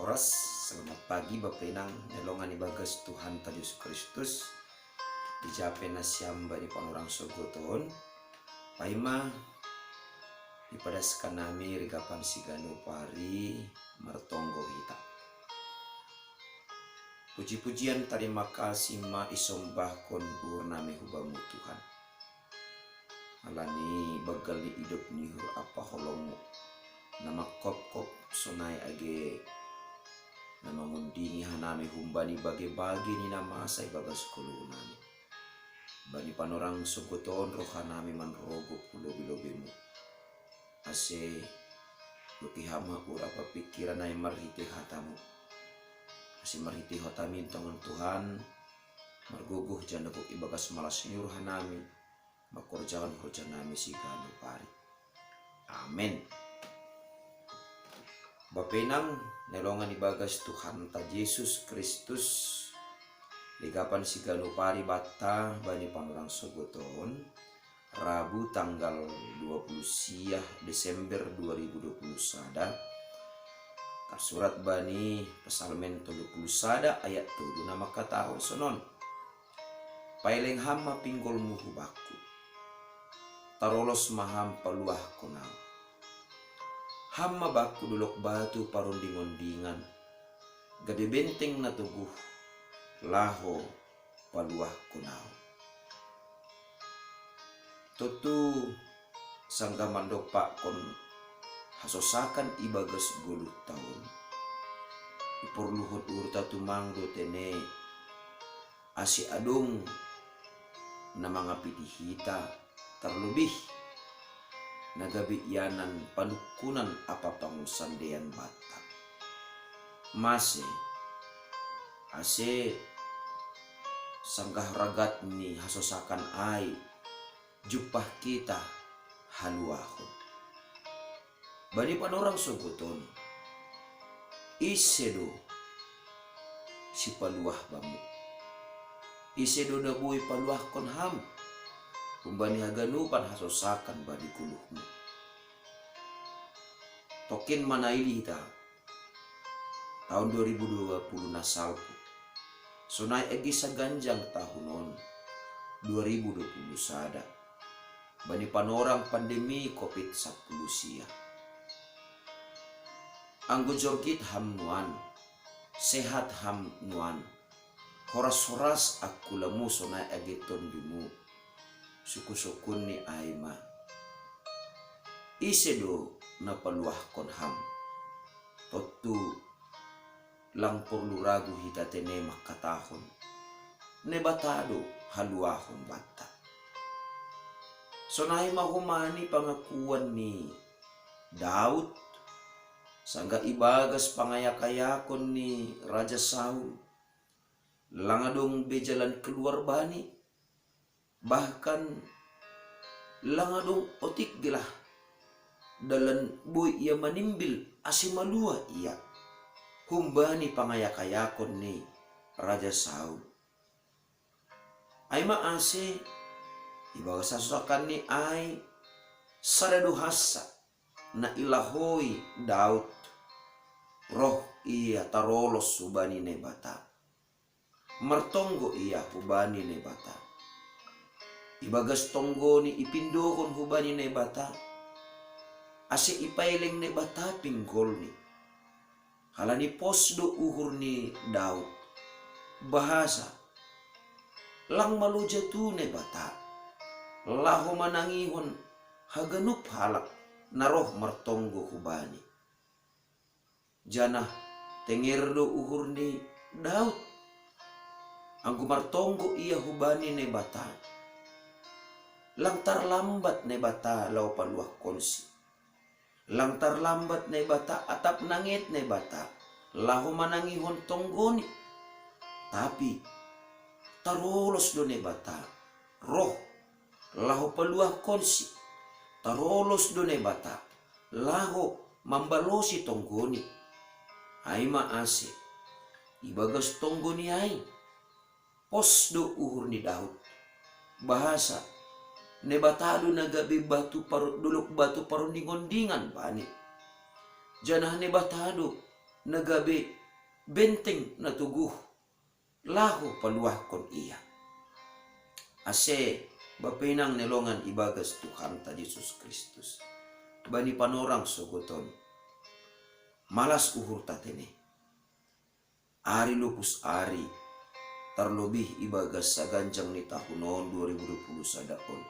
oras, selamat pagi Bapenang nelongan ibagas Tuhan ta Yesus Kristus. Dijape na siyamba di panurang sogoton. Paima ipadaskan nami rigapan sigano pari martonggo hita. Puji-pujian terima kasih ma isombah kon nami hubamu Tuhan. Alani bagal ni hidup nihur apa holomu. Nama kop sonai age nama mundingi hanami humbani bagi-bagi ni nama asai bagas kulu nami. Bani panorang sugoton rohanami manrogo pulobi-lobimu. Ase lukihama urapa pikiran ay marhiti hatamu. Ase marhiti hatami tangan Tuhan marguguh jandakuk ibagas malas nyuruh hanami makorjakan hoja nami sigano pari. Amin. Bapenang nelongan ibagas Tuhan ta Yesus Kristus ligapan sigano pari bata bani panurang sogoton Rabu tanggal 20 siah Desember 2020 sada surat bani Pesalmen 30 sada ayat 7 nama katahon sonon paileng hama pinggol muhubaku tarolos maham paluah konang hama baku dulok batu parunding-undingan gade benteng na tubuh laho paluah kunau. Tutu sangga mandopak kon hasosakan ibagas 10 tahun. Ipurluhut urta tumangdo tene asi adung na mga pitihita terlebih nagabi yanan panukunan apa pangusandean bata. Mase ase sanggah ragat ni hasosakan ay jupah kita haluahon. Bani panorang suguton isedo si paluah bamu. Isedo na buhay paluah kon ham. Kumbani haganupan hasosakan badi kuluhmu. Tokin manaili ta tahun 2020 nasalku. Sunai egi saganjang tahunon 2020 sada. Bani panorang pandemi COVID-10 sia. Anggo jorgit ham nuan, sehat ham nuan. Horas-horas aku lamu sunai egi tondimu. Suku-sukun ni aima. Isedo na paluah kon ham. Totu lang perlu ragu hita tene makatahon. Nebatado haluahon bata. Sonai mahumani pangakuan ni Daud. Sangga ibagas pangayakayakon ni Raja Saul. Langadong bejalan keluar bani. Bahkan langadong otik gilah. Dalan boy ia manimbil asimalua ia. Humbani pangayakayakon ni Raja Saul. Ay maase ibagas sasakan ni ay saraduhasa na ilahoy Daud. Roh ia tarolos subani ne bata. Martonggo ia hubani ne bata. Ibagas tonggo ni ipindokon hubani ne bata. Ase ipaileng ne bata pinggol ni. Halani posdo uhur ni Daud. Bahasa. Lang maluja tu ne bata. Laho manangihon haganup halak naroh martonggo hubani. Janah tengerdo uhur ni Daud. Anggo martonggo ia hubani ne bata. Lang tarlambat ne bata lau paluah konsi. Lang tarlambat ne bata atap nangit ne bata. Lahu manangihon tonggoni. Tapi tarolos do ne bata. Roh lahu paluah konsi. Tarolos do ne bata. Lahu mambalosi tonggoni. Ay maase. Ibagas tonggoni ay. Posdo uhur ni Daud. Bahasa. Nebatado nagabi dulok batu parunding-undingan bani. Janah nebatado nagabi benteng na tuguh lahu paluahkon iya. Ase bapinang nelongan ibagas Tuhan ta Yesus Kristus. Bani panorang sogoton. Malas uhur tatene. Ari lupus ari. Terlebih ibagas saganjang ni tahunon 2020 sadaon.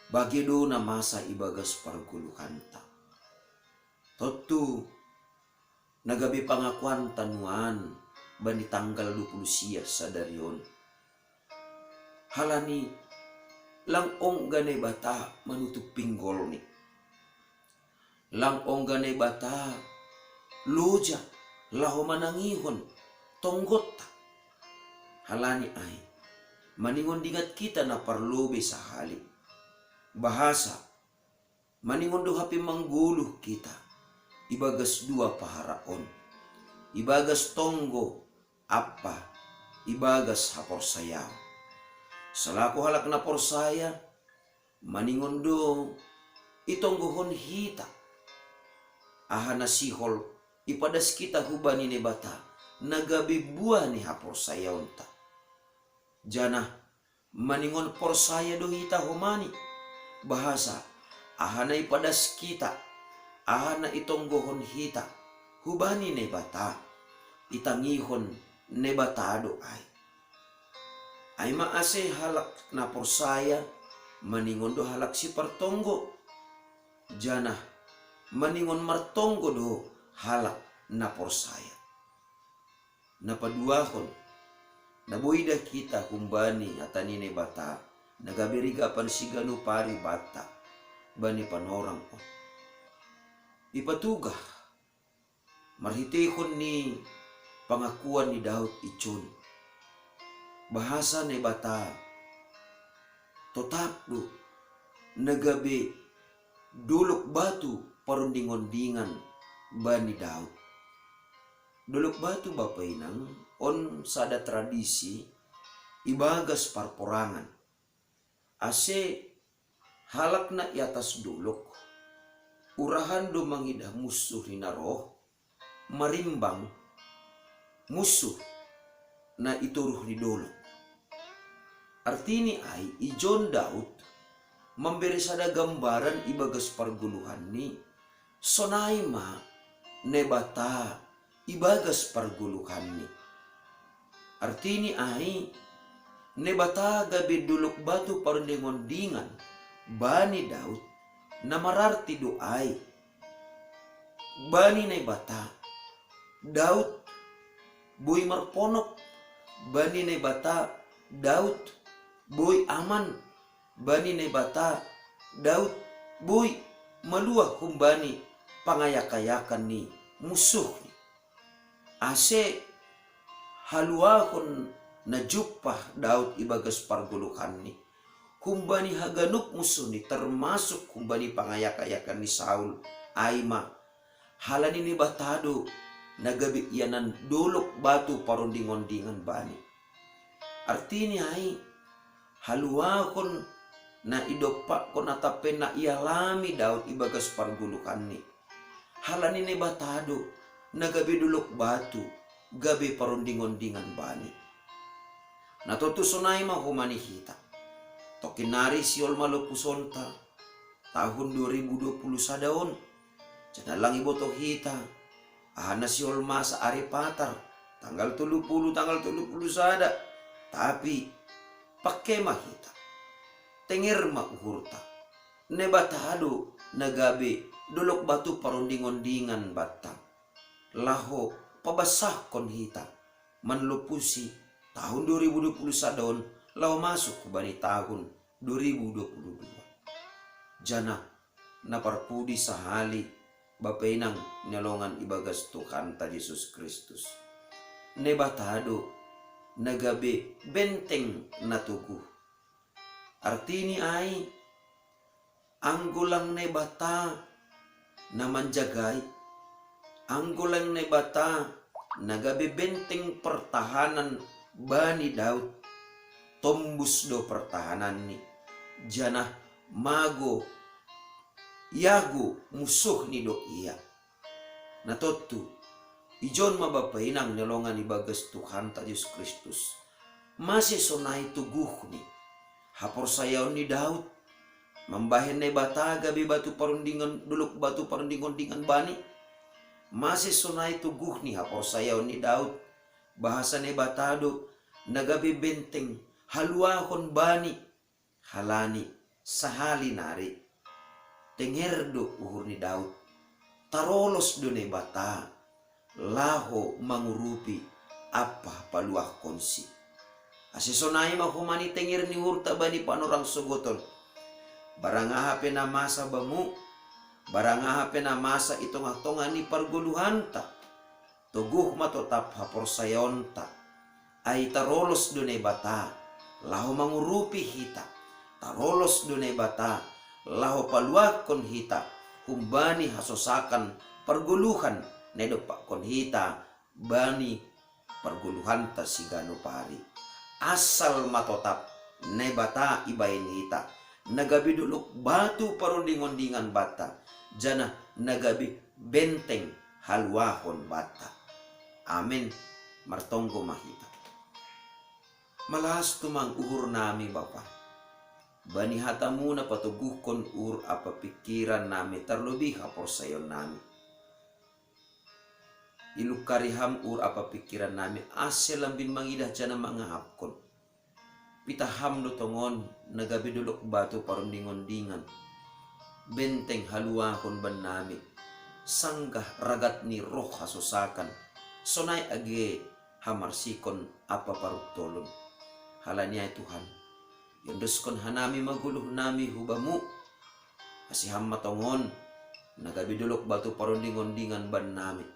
Bagido na masa ibagas parguluhan ta. Totu nagabi pangakuan tanuan bani tanggal 20 siya sa darion. Halani langong gane bata manutup pinggol ni. Langong gane bata loja laho manangihon tonggot ta. Halani ay maningon dingat kita na parlobe sa hali. Bahasa maningon do hapi mangguluh kita. Ibagas dua paharaon. Ibagas tonggo apa ibagas hapor sayaw. Salaku halak na porsaya, maningon do itonggohon hita. Aha na sihol, ipadas kita hubani ni bata, nagabi buah ni hapor sayaw ta. Jana, maningon porsaya do hita humani. Bahasa, aha na ipadas kita, aha na itonggohon hita, hubani ni bata, itangihon ni bata do ay. Ay maase halak na porsaya, maningon do halak si partonggo. Jana, maningon martonggo do halak na porsaya. Napaduahon, nabuida kita kumbani atanine bata, nagabiriga pansigano pari bata, bani panorang ko. Ipatugah, marhitihon ni pangakuan ni Daud ichon. Bahasa ni bata totap do nagabi duluk batu parundingon-dingan bani Daud. Duluk batu bapainang on sada tradisi ibagas parporangan. Ase halak na iatas duluk urahan do mangidah musuh ni naroh marimbang musuh na ituruh ni duluk. Artini ay ijon Daud memberi sada gambaran ibagas parguluhan ni sonay ma nebata ibagas parguluhan ni. Artini ay nebata gabi duluk batu parundingon-dingan bani Daud na mararti doay. Bani nebata Daud boy marponok bani nebata Daud boy aman bani ne bata Daud boy maluah kumbani pangayakayakan ni musuh ni. Ase haluahon na jupah Daud ibagas parguluhan ni kumbani haganuk musuh ni termasuk kumbani pangayakayakan ni Saul aima halani ni batado nagabi ianan duluk batu parundingon-dingan bani. Artinya ay haluahon na idopak ko natapen na ialami Daud ibagas pargulukan ni. Halani ni batado nagabi duluk batu gabi parundingon-dingan bani. Natutusunay mahumani hita. Tokinari siol malupusonta tahun 2020 sadaon. Janalang iboto hita. Ahana siol masa ari patar tanggal 30 sada. Tapi pakai mahita tenger makuhurta nebatado nagabi duluk batu parundingon-dingan batang laho pabasah kon hita manlupusi tahun 2020 sadon laho masuk ke bani tahun 2022. Jana naparpudi sahali bapenang nyalongan ibagas Tuhan ta Yesus Kristus nebatado nagabi benteng na tuguh. Artini ay anggulang ne bata na manjagay, anggulang ne bata nagabi benteng pertahanan bani Daud, tombus do pertahanan ni jana mago yago musuh ni do iya. Natotu Ijon mabapainang nalongan ibagas Tuhan ta Yesus Kristus. Masih sonai tuguh ni. Hapor sayaw ni Daud. Membahen na bata gabi batu parundingan duluk batu parundingan bani. Masih sonai tuguh ni hapor sayaw ni Daud. Bahasa ni batado nagabi benteng haluahon bani halani sahali nari. Tengerdo uhur ni Daud. Tarolos do ni bata. Laho mangurupi apa paluah konsi. Asisonai mahumani tengir ni hurta bani panorang sogoton. Barangahape na masa bamu. Barangahape na masa itong atongan ni parguluhanta. Tuguh matotap hapor sayonta. Ay tarolos dunay bata. Laho mangurupi hita. Tarolos dunay bata. Laho paluah kon hita. Kumbani hasosakan parguluhan. Nedopak kon hita. Bani parguluhan ta sigano pari. Asal matotap ne bata ibayin hita. Nagabi duluk batu parundingon-dingan bata. Jana nagabi benteng haluahon bata. Amin. Martonggo mahita. Malas tumang uhur nami Bapa. Bani hatamu na patuguhkon ur apa pikiran nami terlebih hapor sayon nami. Ilukariham ur apa pikiran nami asel lambin mangidah jana mangahapkon. Pitaham do tongon nagabi duluk batu parundingon-dingan. Benteng haluahon ban nami. Sanggah ragat ni roh hasusakan. Sonai age hamarsikon apa parutolon. Halanya Tuhan. Yondoskon hanami maguluh nami hubamu. Asiham matongon nagabi duluk batu parundingon-dingan ban nami.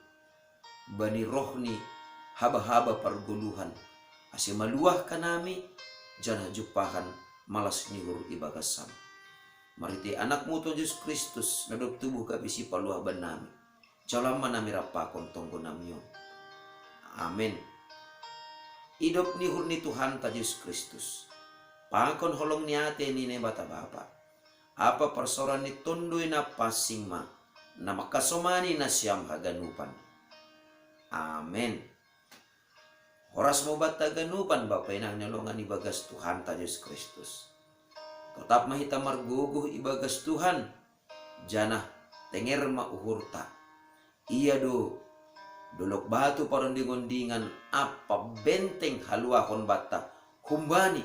Bani rohni haba-haba parguluhan. Asih maluah kanami jana jupahan malas nihur ibagasam. Mariti anakmu to Yesus Kristus nadok tubuh kabisi paluah ban nami. Jalan manami rapakon tonggo namion. Amin. Idop nihur ni Tuhan ta Yesus Kristus. Pakon holong niate ni ne bata bapa. Apa persoran ni tunduy na pasing ma. Na makasomani na siyam haganupan. Amin. Horas mo ba't taganupan Bapa inang nalongan ibagas Tuhan ta Yesus Kristus. Tetap mahita marguguh ibagas Tuhan. Jana tenger mauhurta. Iya do. Dulok batu parundingon-dingan apa benteng haluahon bata. Kumbani.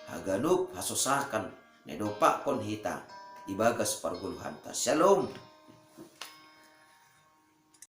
Haganup hasosakan. Nedopak kon hita. Ibagas parguluhan ta. Shalom.